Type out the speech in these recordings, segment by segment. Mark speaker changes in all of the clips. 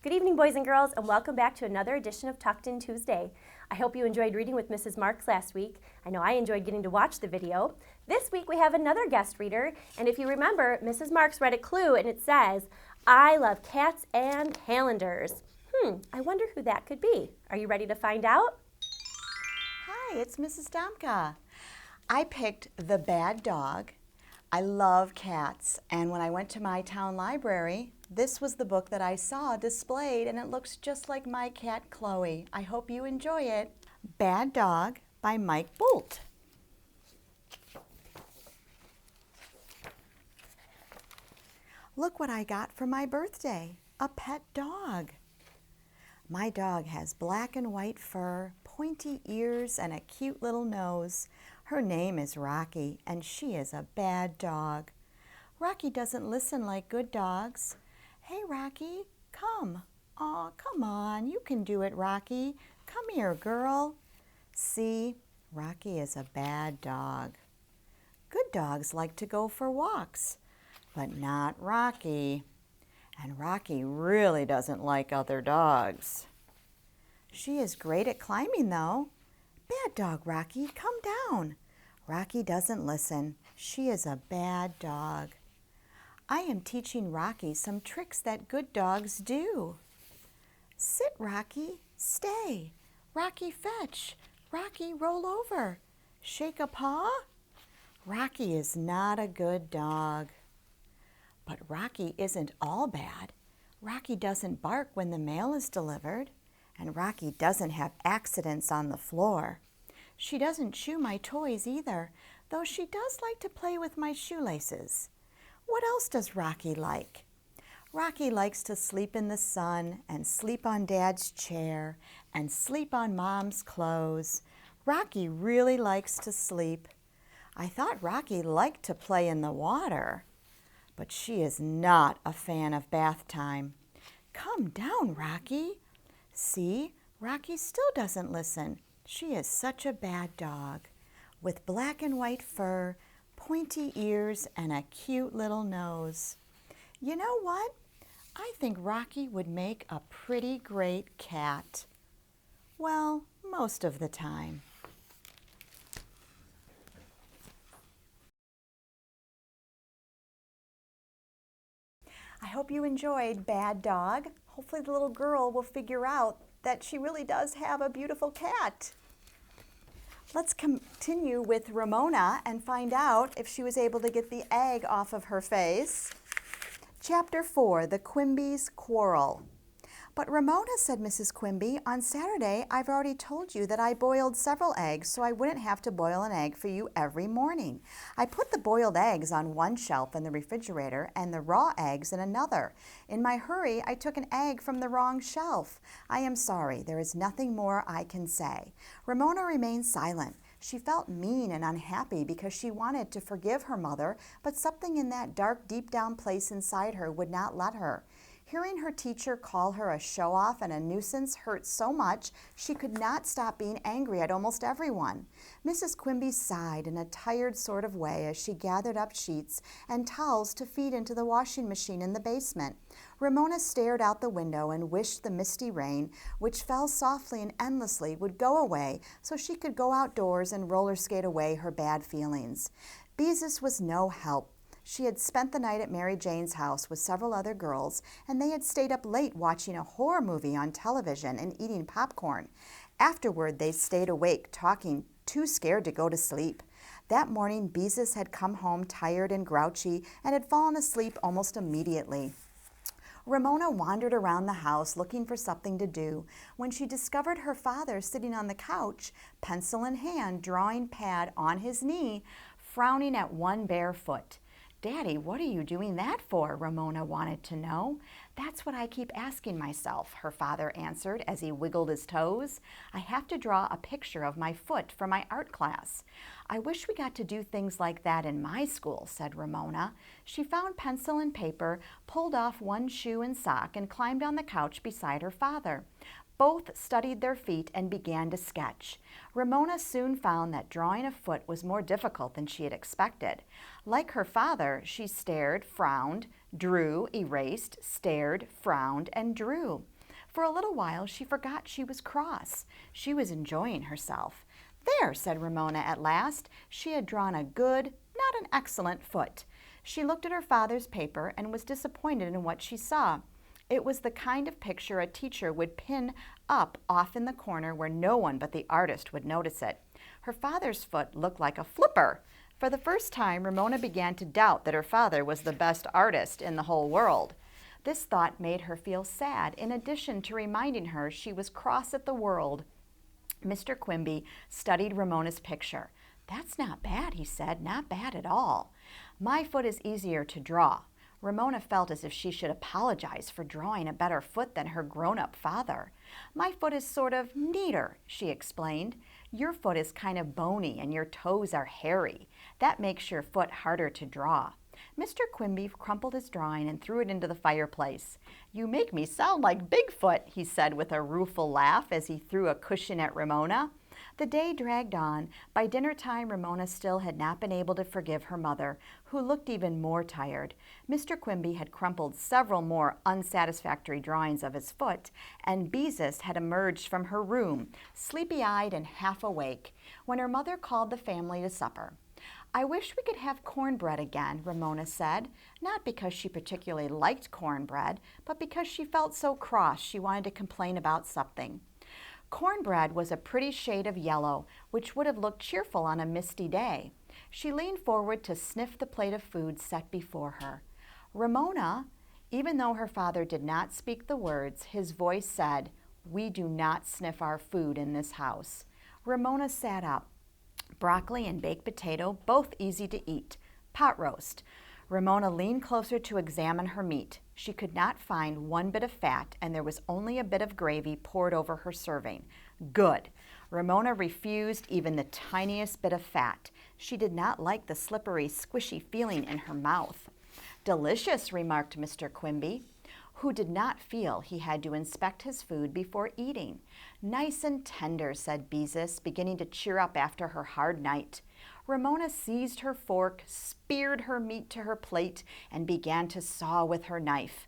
Speaker 1: Good evening, boys and girls, and welcome back to another edition of Tucked In Tuesday. I hope you enjoyed reading with Mrs. Marks last week. I know I enjoyed getting to watch the video. This week we have another guest reader, and if you remember, Mrs. Marks read a clue and it says, I love cats and calendars. I wonder who that could be. Are you ready to find out?
Speaker 2: Hi, it's Mrs. Domka. I picked The Bad Dog. I love cats, and when I went to my town library, this was the book that I saw displayed, and it looks just like my cat Chloe. I hope you enjoy it. Bad Dog by Mike Bolt. Look what I got for my birthday, a pet dog. My dog has black and white fur, pointy ears, and a cute little nose. Her name is Rocky, and she is a bad dog. Rocky doesn't listen like good dogs. Hey, Rocky, come. Aw, come on, you can do it, Rocky. Come here, girl. See, Rocky is a bad dog. Good dogs like to go for walks, but not Rocky. And Rocky really doesn't like other dogs. She is great at climbing, though. Bad dog, Rocky, come down. Rocky doesn't listen. She is a bad dog. I am teaching Rocky some tricks that good dogs do. Sit, Rocky. Stay. Rocky, fetch. Rocky, roll over. Shake a paw. Rocky is not a good dog. But Rocky isn't all bad. Rocky doesn't bark when the mail is delivered, and Rocky doesn't have accidents on the floor. She doesn't chew my toys either, though she does like to play with my shoelaces. What else does Rocky like? Rocky likes to sleep in the sun and sleep on Dad's chair and sleep on Mom's clothes. Rocky really likes to sleep. I thought Rocky liked to play in the water, but she is not a fan of bath time. Come down, Rocky. See, Rocky still doesn't listen. She is such a bad dog, with black and white fur, pointy ears, and a cute little nose. You know what? I think Rocky would make a pretty great cat. Well, most of the time. I hope you enjoyed Bad Dog. Hopefully the little girl will figure out that she really does have a beautiful cat. Let's continue with Ramona and find out if she was able to get the egg off of her face. Chapter 4, The Quimby's Quarrel. But Ramona, said Mrs. Quimby, on Saturday I've already told you that I boiled several eggs so I wouldn't have to boil an egg for you every morning. I put the boiled eggs on one shelf in the refrigerator and the raw eggs in another. In my hurry, I took an egg from the wrong shelf. I am sorry, there is nothing more I can say. Ramona remained silent. She felt mean and unhappy because she wanted to forgive her mother, but something in that dark, deep down place inside her would not let her. Hearing her teacher call her a show-off and a nuisance hurt so much she could not stop being angry at almost everyone. Mrs. Quimby sighed in a tired sort of way as she gathered up sheets and towels to feed into the washing machine in the basement. Ramona stared out the window and wished the misty rain, which fell softly and endlessly, would go away so she could go outdoors and roller skate away her bad feelings. Beezus was no help. She had spent the night at Mary Jane's house with several other girls, and they had stayed up late watching a horror movie on television and eating popcorn. Afterward, they stayed awake, talking, too scared to go to sleep. That morning, Beezus had come home tired and grouchy and had fallen asleep almost immediately. Ramona wandered around the house looking for something to do when she discovered her father sitting on the couch, pencil in hand, drawing pad on his knee, frowning at one bare foot. Daddy, what are you doing that for? Ramona wanted to know. That's what I keep asking myself, her father answered as he wiggled his toes. I have to draw a picture of my foot for my art class. I wish we got to do things like that in my school, said Ramona. She found pencil and paper, pulled off one shoe and sock, and climbed on the couch beside her father. Both studied their feet and began to sketch. Ramona soon found that drawing a foot was more difficult than she had expected. Like her father, she stared, frowned, drew, erased, stared, frowned, and drew. For a little while she forgot she was cross. She was enjoying herself. "There," said Ramona at last. She had drawn a good, not an excellent foot. She looked at her father's paper and was disappointed in what she saw. It was the kind of picture a teacher would pin up off in the corner where no one but the artist would notice it. Her father's foot looked like a flipper. For the first time, Ramona began to doubt that her father was the best artist in the whole world. This thought made her feel sad, in addition to reminding her she was cross at the world. Mr. Quimby studied Ramona's picture. "That's not bad," he said, "not bad at all. My foot is easier to draw." Ramona felt as if she should apologize for drawing a better foot than her grown-up father. "My foot is sort of neater," she explained. "Your foot is kind of bony and your toes are hairy. That makes your foot harder to draw." Mr. Quimby crumpled his drawing and threw it into the fireplace. "You make me sound like Bigfoot," he said with a rueful laugh as he threw a cushion at Ramona. The day dragged on. By dinner time, Ramona still had not been able to forgive her mother, who looked even more tired. Mr. Quimby had crumpled several more unsatisfactory drawings of his foot, and Beezus had emerged from her room, sleepy-eyed and half awake, when her mother called the family to supper. "I wish we could have cornbread again," Ramona said, not because she particularly liked cornbread, but because she felt so cross she wanted to complain about something. Cornbread was a pretty shade of yellow, which would have looked cheerful on a misty day. She leaned forward to sniff the plate of food set before her. "Ramona," even though her father did not speak the words, his voice said, "We do not sniff our food in this house." Ramona sat up. Broccoli and baked potato, both easy to eat. Pot roast. Ramona leaned closer to examine her meat. She could not find one bit of fat, and there was only a bit of gravy poured over her serving. Good. Ramona refused even the tiniest bit of fat. She did not like the slippery, squishy feeling in her mouth. "Delicious," remarked Mr. Quimby, who did not feel he had to inspect his food before eating. "Nice and tender," said Beezus, beginning to cheer up after her hard night. Ramona seized her fork, speared her meat to her plate, and began to saw with her knife.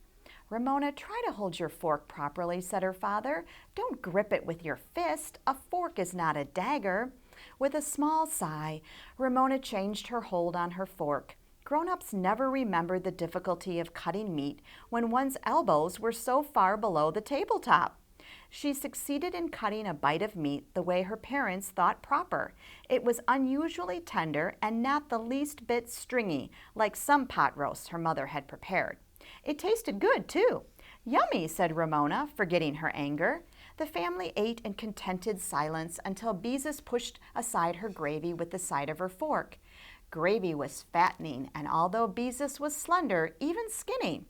Speaker 2: "Ramona, try to hold your fork properly," said her father. "Don't grip it with your fist. A fork is not a dagger." With a small sigh, Ramona changed her hold on her fork. Grown-ups never remembered the difficulty of cutting meat when one's elbows were so far below the tabletop. She succeeded in cutting a bite of meat the way her parents thought proper. It was unusually tender and not the least bit stringy, like some pot roasts her mother had prepared. It tasted good, too. "Yummy," said Ramona, forgetting her anger. The family ate in contented silence until Beezus pushed aside her gravy with the side of her fork. Gravy was fattening, and although Beezus was slender, even skinny,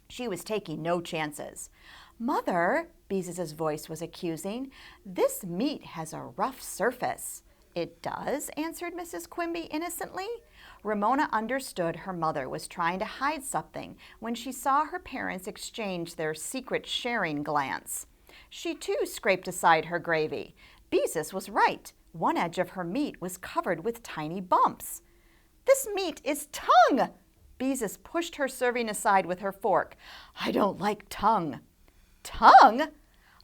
Speaker 2: she was taking no chances. "Mother," Beezus's voice was accusing, "this meat has a rough surface." "It does?" answered Mrs. Quimby innocently. Ramona understood her mother was trying to hide something when she saw her parents exchange their secret sharing glance. She too scraped aside her gravy. Beezus was right. One edge of her meat was covered with tiny bumps. "This meat is tongue!" Beezus pushed her serving aside with her fork. "I don't like tongue." "Tongue?"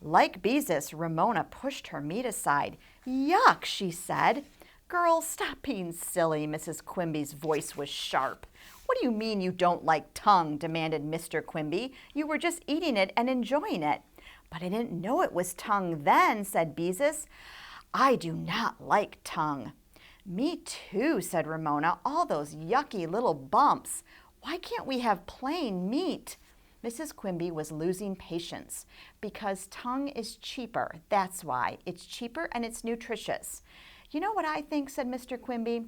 Speaker 2: Like Beezus, Ramona pushed her meat aside. "Yuck," she said. "Girls, stop being silly." Mrs. Quimby's voice was sharp. "What do you mean you don't like tongue?" demanded Mr. Quimby. "You were just eating it and enjoying it." "But I didn't know it was tongue then," said Beezus. "I do not like tongue." "Me too," said Ramona. "All those yucky little bumps. Why can't we have plain meat?" Mrs. Quimby was losing patience. "Because tongue is cheaper, that's why. It's cheaper and it's nutritious." "You know what I think," said Mr. Quimby.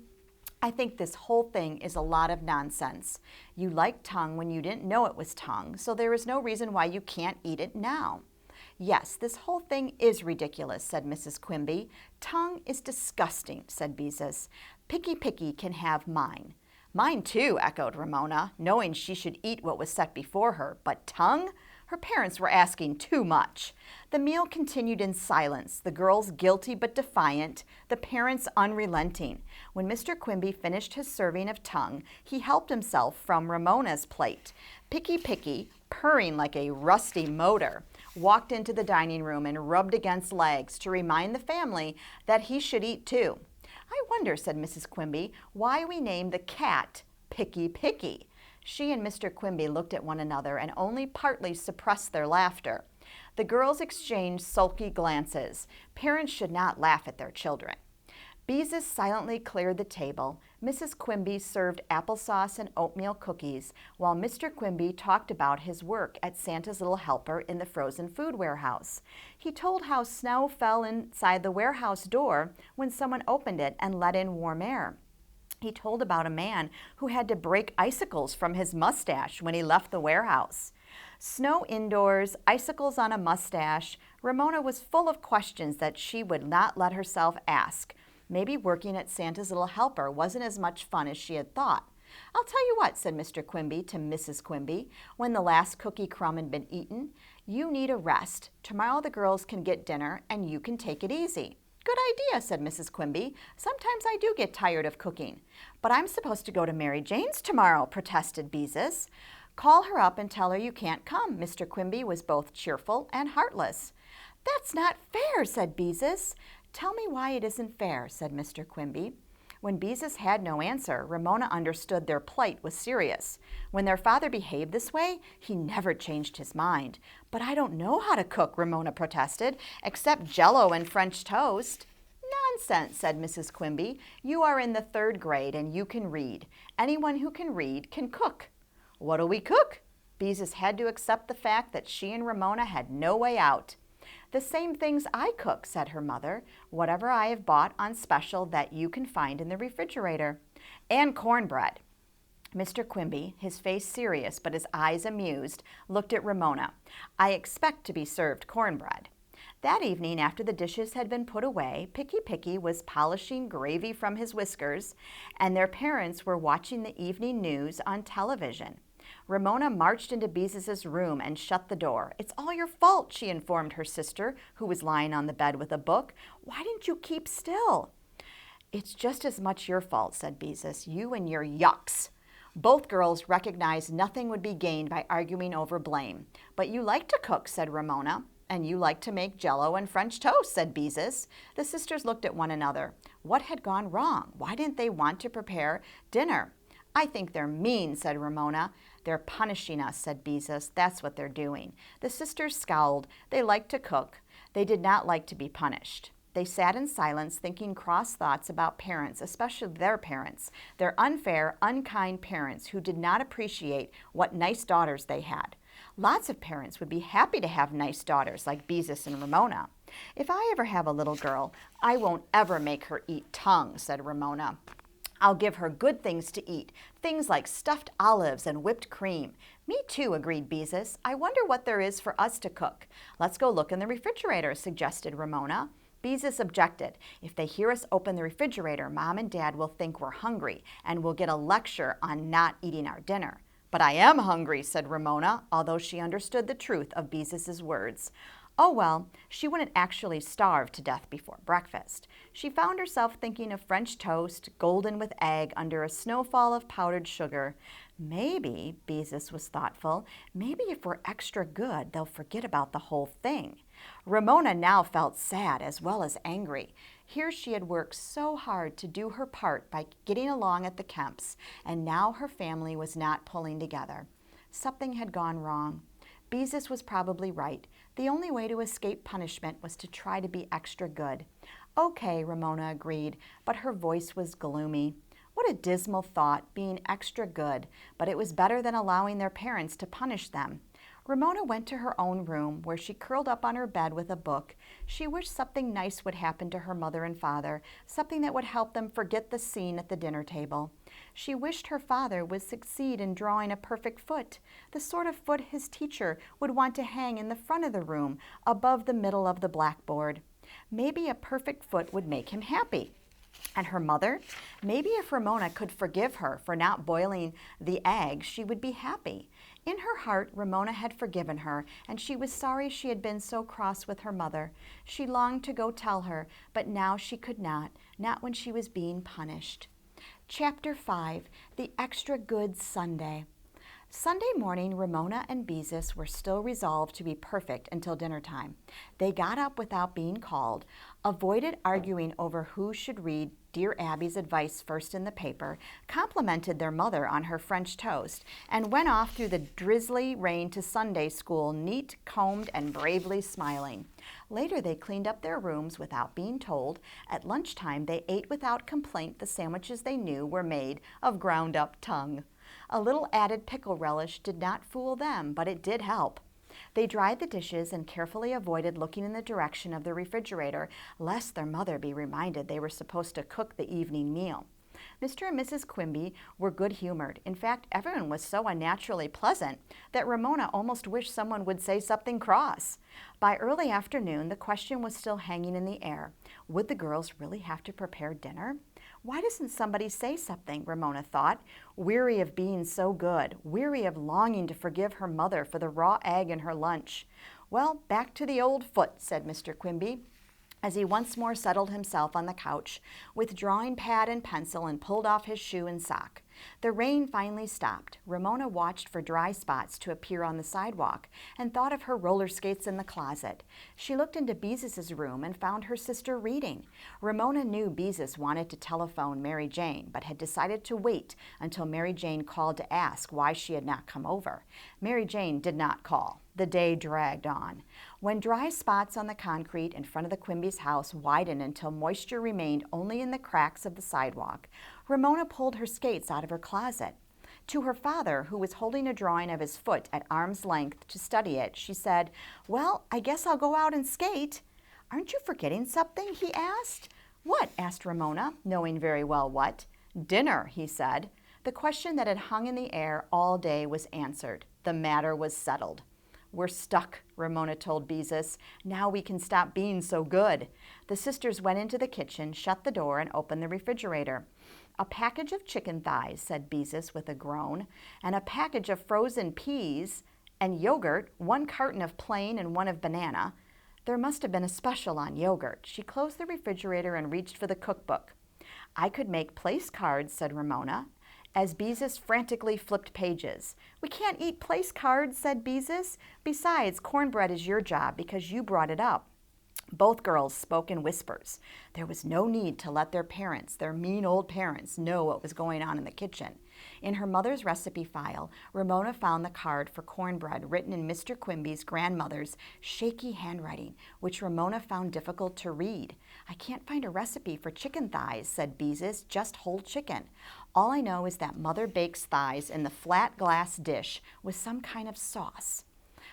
Speaker 2: "I think this whole thing is a lot of nonsense. You liked tongue when you didn't know it was tongue, so there is no reason why you can't eat it now." "Yes, this whole thing is ridiculous," said Mrs. Quimby. "Tongue is disgusting," said Beezus. "Picky can have mine." "Mine too," echoed Ramona, knowing she should eat what was set before her. But tongue? Her parents were asking too much. The meal continued in silence, the girls guilty but defiant, the parents unrelenting. When Mr. Quimby finished his serving of tongue, he helped himself from Ramona's plate. Picky Picky, purring like a rusty motor, walked into the dining room and rubbed against legs to remind the family that he should eat too. "I wonder," said Mrs. Quimby, "why we named the cat Picky Picky." She and Mr. Quimby looked at one another and only partly suppressed their laughter. The girls exchanged sulky glances. Parents should not laugh at their children. Beezus silently cleared the table. Mrs. Quimby served applesauce and oatmeal cookies, while Mr. Quimby talked about his work at Santa's Little Helper in the frozen food warehouse. He told how snow fell inside the warehouse door when someone opened it and let in warm air. He told about a man who had to break icicles from his mustache when he left the warehouse. Snow indoors, icicles on a mustache. Ramona was full of questions that she would not let herself ask. Maybe working at Santa's Little Helper wasn't as much fun as she had thought. "I'll tell you what," said Mr. Quimby to Mrs. Quimby, when the last cookie crumb had been eaten. "You need a rest. Tomorrow the girls can get dinner and you can take it easy." "Good idea," said Mrs. Quimby. "Sometimes I do get tired of cooking." "But I'm supposed to go to Mary Jane's tomorrow," protested Beezus. "Call her up and tell her you can't come." Mr. Quimby was both cheerful and heartless. "That's not fair," said Beezus. "Tell me why it isn't fair," said Mr. Quimby. When Beezus had no answer, Ramona understood their plight was serious. When their father behaved this way, he never changed his mind. "But I don't know how to cook," Ramona protested, "except Jell-O and French toast." "Nonsense," said Mrs. Quimby. "You are in the 3rd grade and you can read. Anyone who can read can cook." "What'll we cook?" Beezus had to accept the fact that she and Ramona had no way out. "The same things I cook," said her mother. "Whatever I have bought on special that you can find in the refrigerator. And cornbread." Mr. Quimby, his face serious but his eyes amused, looked at Ramona. "I expect to be served cornbread." That evening, after the dishes had been put away, Picky Picky was polishing gravy from his whiskers, and their parents were watching the evening news on television. Ramona marched into Beezus's room and shut the door. "It's all your fault," she informed her sister, who was lying on the bed with a book. "Why didn't you keep still?" "It's just as much your fault," said Beezus. "You and your yucks." Both girls recognized nothing would be gained by arguing over blame. "But you like to cook," said Ramona. "And you like to make Jell-O and French toast," said Beezus. The sisters looked at one another. What had gone wrong? Why didn't they want to prepare dinner? "I think they're mean," said Ramona. "They're punishing us," said Beezus. "That's what they're doing." The sisters scowled. They liked to cook. They did not like to be punished. They sat in silence, thinking cross thoughts about parents, especially their parents, their unfair, unkind parents who did not appreciate what nice daughters they had. Lots of parents would be happy to have nice daughters like Beezus and Ramona. "If I ever have a little girl, I won't ever make her eat tongue," said Ramona. "I'll give her good things to eat, things like stuffed olives and whipped cream." "Me too," agreed Beezus. "I wonder what there is for us to cook." "Let's go look in the refrigerator," suggested Ramona. Beezus objected. "If they hear us open the refrigerator, Mom and Dad will think we're hungry and we'll get a lecture on not eating our dinner." "But I am hungry," said Ramona, although she understood the truth of Beezus's words. Oh well, she wouldn't actually starve to death before breakfast. She found herself thinking of French toast, golden with egg under a snowfall of powdered sugar. Maybe, Beezus was thoughtful, maybe if we're extra good, they'll forget about the whole thing. Ramona now felt sad as well as angry. Here she had worked so hard to do her part by getting along at the Kemps, and now her family was not pulling together. Something had gone wrong. Beezus was probably right. The only way to escape punishment was to try to be extra good. "Okay," Ramona agreed, but her voice was gloomy. What a dismal thought, being extra good, but it was better than allowing their parents to punish them. Ramona went to her own room, where she curled up on her bed with a book. She wished something nice would happen to her mother and father, something that would help them forget the scene at the dinner table. She wished her father would succeed in drawing a perfect foot, the sort of foot his teacher would want to hang in the front of the room, above the middle of the blackboard. Maybe a perfect foot would make him happy. And her mother? Maybe if Ramona could forgive her for not boiling the egg, she would be happy. In her heart, Ramona had forgiven her, and she was sorry she had been so cross with her mother. She longed to go tell her, but now she could not when she was being punished. Chapter 5, The Extra Good Sunday. Sunday morning, Ramona and Beezus were still resolved to be perfect until dinner time. They got up without being called, avoided arguing over who should read Dear Abby's advice first in the paper, complimented their mother on her French toast, and went off through the drizzly rain to Sunday school, neat, combed, and bravely smiling. Later, they cleaned up their rooms without being told. At lunchtime, they ate without complaint the sandwiches they knew were made of ground-up tongue. A little added pickle relish did not fool them, but it did help. They dried the dishes and carefully avoided looking in the direction of the refrigerator, lest their mother be reminded they were supposed to cook the evening meal. Mr. and Mrs. Quimby were good-humored. In fact, everyone was so unnaturally pleasant that Ramona almost wished someone would say something cross. By early afternoon, the question was still hanging in the air. Would the girls really have to prepare dinner? Why doesn't somebody say something, Ramona thought, weary of being so good, weary of longing to forgive her mother for the raw egg in her lunch. Well, back to the old foot, said Mr. Quimby, as he once more settled himself on the couch with drawing pad and pencil and pulled off his shoe and sock. The rain finally stopped. Ramona watched for dry spots to appear on the sidewalk and thought of her roller skates in the closet. She looked into Beezus's room and found her sister reading. Ramona knew Beezus wanted to telephone Mary Jane, but had decided to wait until Mary Jane called to ask why she had not come over. Mary Jane did not call. The day dragged on. When dry spots on the concrete in front of the Quimby's house widened until moisture remained only in the cracks of the sidewalk, Ramona pulled her skates out of her closet. To her father, who was holding a drawing of his foot at arm's length to study it, she said, "Well, I guess I'll go out and skate." "Aren't you forgetting something?" he asked. "What?" asked Ramona, knowing very well what. "Dinner," he said. The question that had hung in the air all day was answered. The matter was settled. "We're stuck," Ramona told Beezus. "Now we can stop being so good." The sisters went into the kitchen, shut the door, and opened the refrigerator. "A package of chicken thighs," said Beezus with a groan, "and a package of frozen peas, and yogurt, 1 carton of plain and 1 of banana." There must have been a special on yogurt. She closed the refrigerator and reached for the cookbook. "I could make place cards," said Ramona, as Beezus frantically flipped pages. "We can't eat place cards," said Beezus. "Besides, cornbread is your job because you brought it up." Both girls spoke in whispers. There was no need to let their parents, their mean old parents, know what was going on in the kitchen. In her mother's recipe file, Ramona found the card for cornbread written in Mr. Quimby's grandmother's shaky handwriting, which Ramona found difficult to read. "I can't find a recipe for chicken thighs," said Beezus, "just whole chicken. All I know is that Mother bakes thighs in the flat glass dish with some kind of sauce.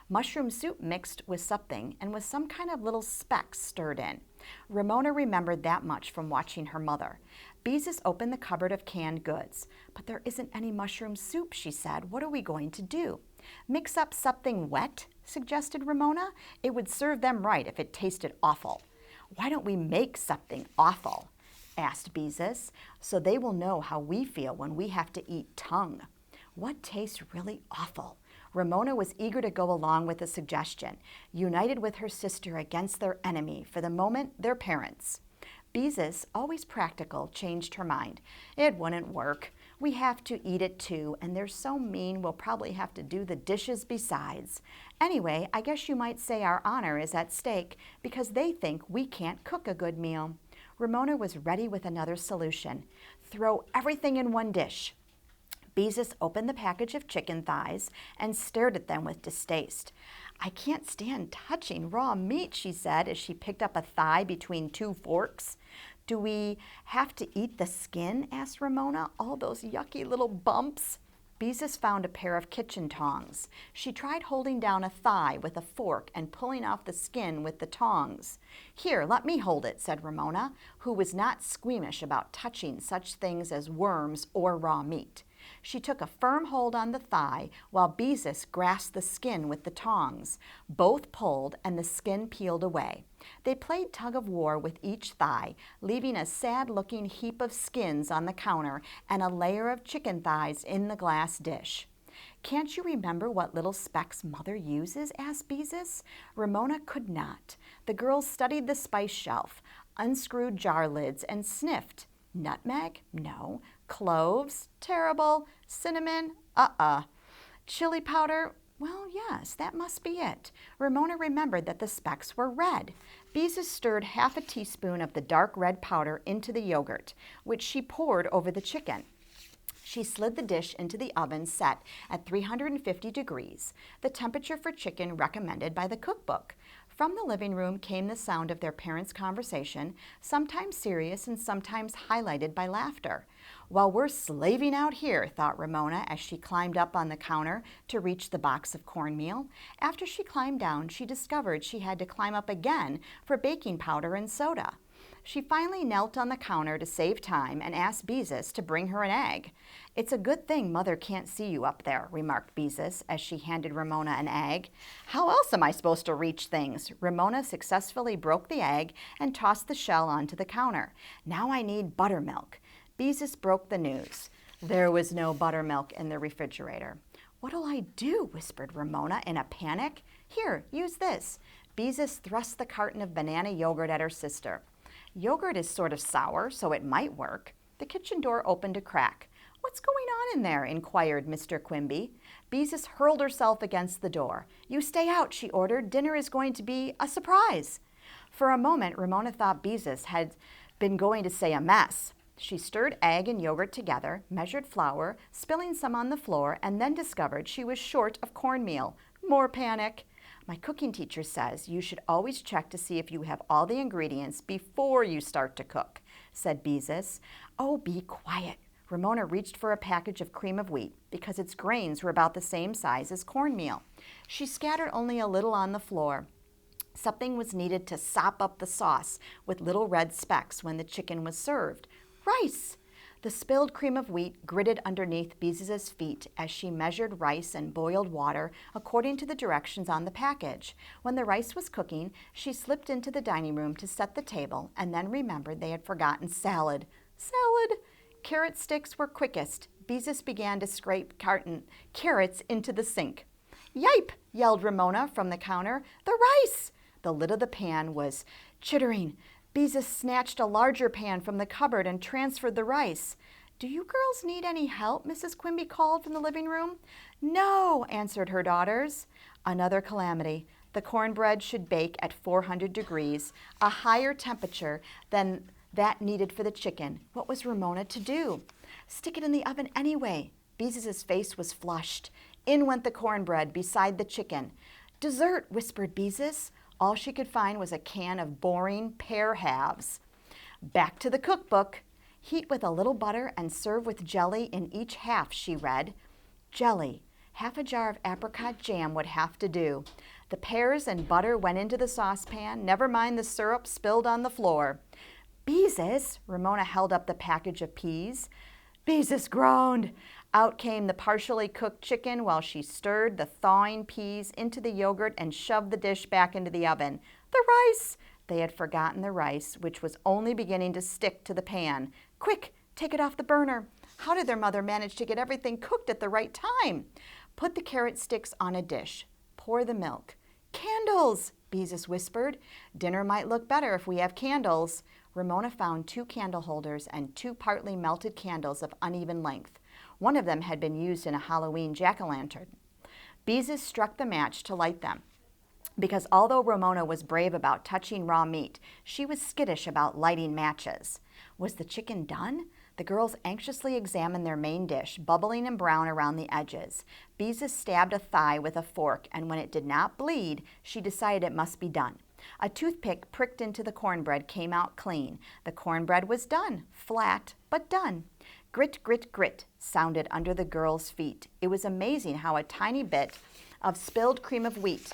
Speaker 2: Mushroom soup mixed with something and with some kind of little specks stirred in." Ramona remembered that much from watching her mother. Beezus opened the cupboard of canned goods. "But there isn't any mushroom soup," she said. "What are we going to do?" "Mix up something wet," suggested Ramona. "It would serve them right if it tasted awful." "Why don't we make something awful?" asked Beezus, "so they will know how we feel when we have to eat tongue." What tastes really awful? Ramona was eager to go along with the suggestion, united with her sister against their enemy, for the moment, their parents. Beezus, always practical, changed her mind. "It wouldn't work. We have to eat it too, and they're so mean we'll probably have to do the dishes besides. Anyway, I guess you might say our honor is at stake because they think we can't cook a good meal." Ramona was ready with another solution. "Throw everything in one dish." Beezus opened the package of chicken thighs and stared at them with distaste. "I can't stand touching raw meat," she said as she picked up a thigh between 2 forks. "Do we have to eat the skin?" asked Ramona. "All those yucky little bumps." Beezus found a pair of kitchen tongs. She tried holding down a thigh with a fork and pulling off the skin with the tongs. "Here, let me hold it," said Ramona, who was not squeamish about touching such things as worms or raw meat. She took a firm hold on the thigh while Beezus grasped the skin with the tongs. Both pulled and the skin peeled away. They played tug-of-war with each thigh, leaving a sad-looking heap of skins on the counter and a layer of chicken thighs in the glass dish. "Can't you remember what little specks Mother uses?" asked Beezus. Ramona could not. The girls studied the spice shelf, unscrewed jar lids, and sniffed. Nutmeg? No. Cloves? Terrible. Cinnamon? Chili powder? Well, yes, that must be it. Ramona remembered that the specks were red. Beezus stirred half a teaspoon of the dark red powder into the yogurt, which she poured over the chicken. She slid the dish into the oven set at 350 degrees, the temperature for chicken recommended by the cookbook. From the living room came the sound of their parents' conversation, sometimes serious and sometimes highlighted by laughter. While we're slaving out here, thought Ramona as she climbed up on the counter to reach the box of cornmeal. After she climbed down, she discovered she had to climb up again for baking powder and soda. She finally knelt on the counter to save time and asked Beezus to bring her an egg. "It's a good thing Mother can't see you up there," remarked Beezus as she handed Ramona an egg. "How else am I supposed to reach things?" Ramona successfully broke the egg and tossed the shell onto the counter. "Now I need buttermilk." Beezus broke the news. There was no buttermilk in the refrigerator. "What'll I do?" whispered Ramona in a panic. "Here, use this." Beezus thrust the carton of banana yogurt at her sister. "Yogurt is sort of sour, so it might work." The kitchen door opened a crack. "What's going on in there?" inquired Mr. Quimby. Beezus hurled herself against the door. "You stay out," she ordered. "Dinner is going to be a surprise." For a moment, Ramona thought Beezus had been going to say a mess. She stirred egg and yogurt together, measured flour, spilling some on the floor, and then discovered she was short of cornmeal. More panic. "My cooking teacher says you should always check to see if you have all the ingredients before you start to cook," said Beezus. "Oh, be quiet." Ramona reached for a package of cream of wheat because its grains were about the same size as cornmeal. She scattered only a little on the floor. Something was needed to sop up the sauce with little red specks when the chicken was served. Rice! The spilled cream of wheat gritted underneath Beezuz's feet as she measured rice and boiled water according to the directions on the package. When the rice was cooking, she slipped into the dining room to set the table and then remembered they had forgotten salad. Salad! Carrot sticks were quickest. Beezus began to scrape carrots into the sink. "Yipe!" yelled Ramona from the counter. "The rice!" The lid of the pan was chittering. Beezus snatched a larger pan from the cupboard and transferred the rice. "Do you girls need any help?" Mrs. Quimby called from the living room. "No," answered her daughters. Another calamity. The cornbread should bake at 400 degrees, a higher temperature than that needed for the chicken. What was Ramona to do? Stick it in the oven anyway. Beezuz's face was flushed. In went the cornbread beside the chicken. "Dessert," whispered Beezus. All she could find was a can of boring pear halves. "Back to the cookbook. Heat with a little butter and serve with jelly in each half," she read. Jelly. Half a jar of apricot jam would have to do. The pears and butter went into the saucepan, never mind the syrup spilled on the floor. "Beezus!" Ramona held up the package of peas. Beezus groaned. Out came the partially cooked chicken while she stirred the thawing peas into the yogurt and shoved the dish back into the oven. The rice! They had forgotten the rice, which was only beginning to stick to the pan. "Quick, take it off the burner." How did their mother manage to get everything cooked at the right time? "Put the carrot sticks on a dish. Pour the milk." "Candles!" Beezus whispered. "Dinner might look better if we have candles." Ramona found 2 candle holders and 2 partly melted candles of uneven length. One of them had been used in a Halloween jack-o'-lantern. Beezus struck the match to light them. Because although Ramona was brave about touching raw meat, she was skittish about lighting matches. Was the chicken done? The girls anxiously examined their main dish, bubbling and brown around the edges. Beezus stabbed a thigh with a fork, and when it did not bleed, she decided it must be done. A toothpick pricked into the cornbread came out clean. The cornbread was done, flat, but done. Grit, grit, grit sounded under the girls' feet. It was amazing how a tiny bit of spilled cream of wheat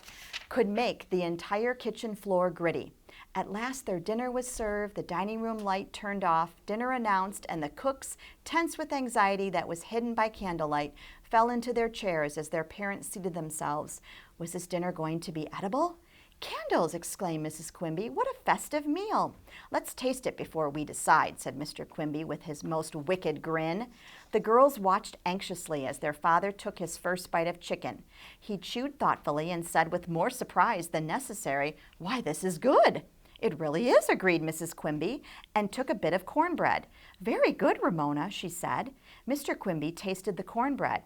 Speaker 2: could make the entire kitchen floor gritty. At last their dinner was served, the dining room light turned off, dinner announced, and the cooks, tense with anxiety that was hidden by candlelight, fell into their chairs as their parents seated themselves. Was this dinner going to be edible? "Candles!" exclaimed Mrs. Quimby. "What a festive meal!" "Let's taste it before we decide," said Mr. Quimby with his most wicked grin. The girls watched anxiously as their father took his first bite of chicken. He chewed thoughtfully and said with more surprise than necessary, "Why, this is good." "It really is," agreed Mrs. Quimby, and took a bit of cornbread. "Very good, Ramona," she said. Mr. Quimby tasted the cornbread.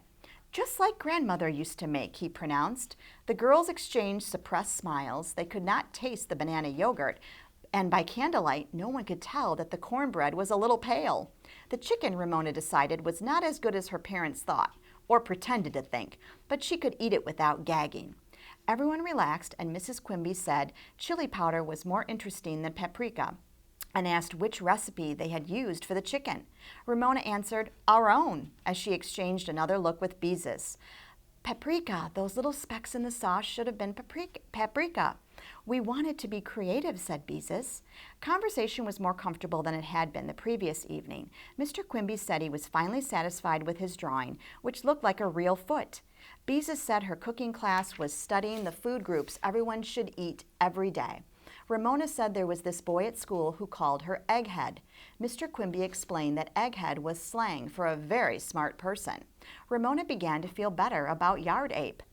Speaker 2: "Just like grandmother used to make," he pronounced. The girls exchanged suppressed smiles. They could not taste the banana yogurt, and by candlelight, no one could tell that the cornbread was a little pale. The chicken, Ramona decided, was not as good as her parents thought, or pretended to think, but she could eat it without gagging. Everyone relaxed, and Mrs. Quimby said chili powder was more interesting than paprika, and asked which recipe they had used for the chicken. Ramona answered, "Our own," as she exchanged another look with Beezus. "Paprika, those little specks in the sauce should have been paprika. We wanted to be creative," said Beezus. Conversation was more comfortable than it had been the previous evening. Mr. Quimby said he was finally satisfied with his drawing, which looked like a real foot. Beezus said her cooking class was studying the food groups everyone should eat every day. Ramona said there was this boy at school who called her Egghead. Mr. Quimby explained that Egghead was slang for a very smart person. Ramona began to feel better about Yard Ape.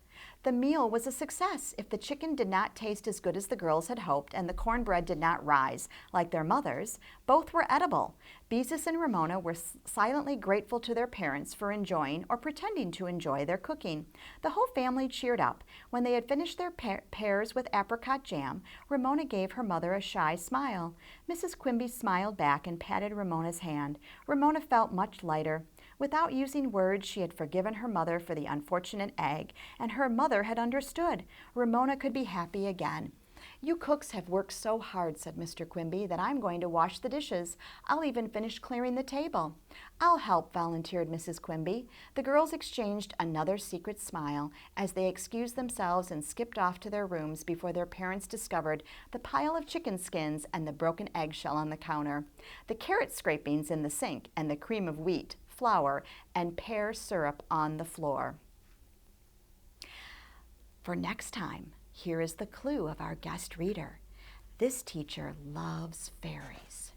Speaker 2: The meal was a success if the chicken did not taste as good as the girls had hoped and the cornbread did not rise like their mother's. Both were edible. Beezus and Ramona were silently grateful to their parents for enjoying or pretending to enjoy their cooking. The whole family cheered up. When they had finished their pears with apricot jam, Ramona gave her mother a shy smile. Mrs. Quimby smiled back and patted Ramona's hand. Ramona felt much lighter. Without using words, she had forgiven her mother for the unfortunate egg, and her mother had understood. Ramona could be happy again. "You cooks have worked so hard," said Mr. Quimby, "that I'm going to wash the dishes. I'll even finish clearing the table." "I'll help," volunteered Mrs. Quimby. The girls exchanged another secret smile as they excused themselves and skipped off to their rooms before their parents discovered the pile of chicken skins and the broken eggshell on the counter, the carrot scrapings in the sink, and the cream of wheat, flour, and pear syrup on the floor. For next time, here is the clue of our guest reader. This teacher loves fairies.